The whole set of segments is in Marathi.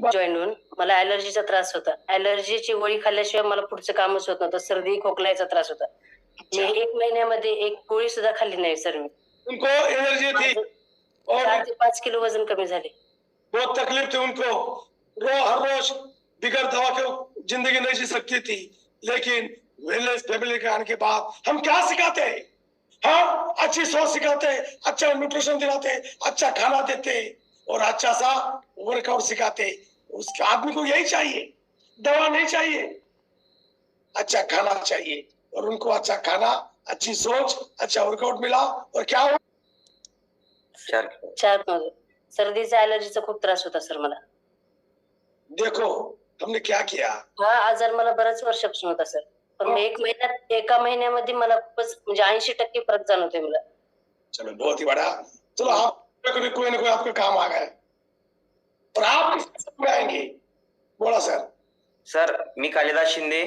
जॉईन होऊन मला ऍलर्जीचा त्रास होता. ऍलर्जीची गोळी खाल्ल्याशिवाय मला पुढचं कामच होत नव्हतं. सर्दी खोकल्याचा त्रास होता. मी 1 महिन्यामध्ये एक गोळी सुद्धा खाल्ली नाही सर मी. उनको एलर्जी थी और 4 ते 5 किलो वजन कमी झाले. बहुत तकलीफ थी उनको, हर रोज बिगड़ दवा के जिंदगी नहीं जी सकती थी, लेकिन वेलनेस फैमिली के आने के बाद हम क्या सिखाते हैं? हम अच्छी सोच सिखाते हैं, अच्छा न्यूट्रिशन दिलाते हैं, अच्छा खाना देते हैं और अच्छा सा वर्कआउट सिखाते। उसके आदमी को यही चाहिए, दवा नहीं चाहिए, अच्छा खाना चाहिए। और उनको अच्छा खाना, अच्छी सोच, अच्छा वर्कआउट मिला और क्या हुआ? 4 मध्ये सर्दीचा ऍलर्जीचा खूप त्रास होता सर मला. देखो हमने क्या किया। हा आजार मला बऱ्याच वर्षापासून होता सर. पण एका महिन्यामध्ये मला खूपच म्हणजे 80% फरक जाणवतोय मला. चलो बहुत ही बड़ा। चलो आप कोई ना कोई आपका काम आ गया और आप इसमें आएंगे। बोला सर। सर मी कालिदास शिंदे,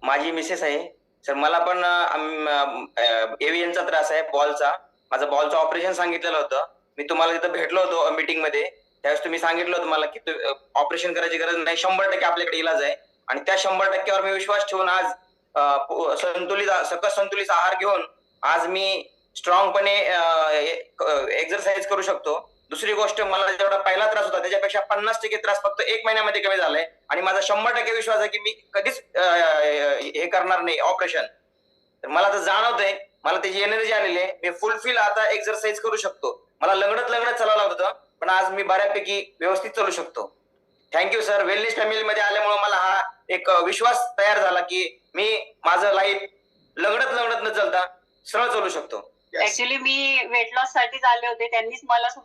माझी मिसेस आहे सर. मला पण एव्हीएनचा त्रास आहे, बॉलचा. माझं बॉलचं ऑपरेशन सांगितलेलं होतं. मी तुम्हाला तिथं भेटलो होतो मीटिंग मध्ये. त्यावेळेस तुम्ही सांगितलं होतं मला की ऑपरेशन करायची गरज नाही, 100% आपल्याकडे इलाज आहे. आणि त्या 100%वर मी विश्वास ठेवून आज सकस संतुलित आहार घेऊन आज मी स्ट्रॉंगपणे एक्सरसाइज करू शकतो. दुसरी गोष्ट, मला जेवढा पहिला त्रास होता त्याच्यापेक्षा 50% त्रास फक्त 1 महिन्यामध्ये कमी झालाय. आणि माझा 100% विश्वास आहे की मी कधीच हे करणार नाही ऑपरेशन. तर मला तर जाणवतंय, मला त्याची एनर्जी आलेली आहे. मी फुलफिल आता एक्सरसाइज करू शकतो. मला लंगडत चालावं लागत होतं, पण आज मी बऱ्यापैकी व्यवस्थित चालू शकतो. Thank you sir. वेलनेस फॅमिलीमध्ये आल्यामुळे मला हा एक विश्वास तयार झाला की मी माझं लाईफ लंगडत न चालता सरळ चालू शकतो. ऍक्च्युली मी वेट लॉस साठीच आले होते. त्यांनीच मला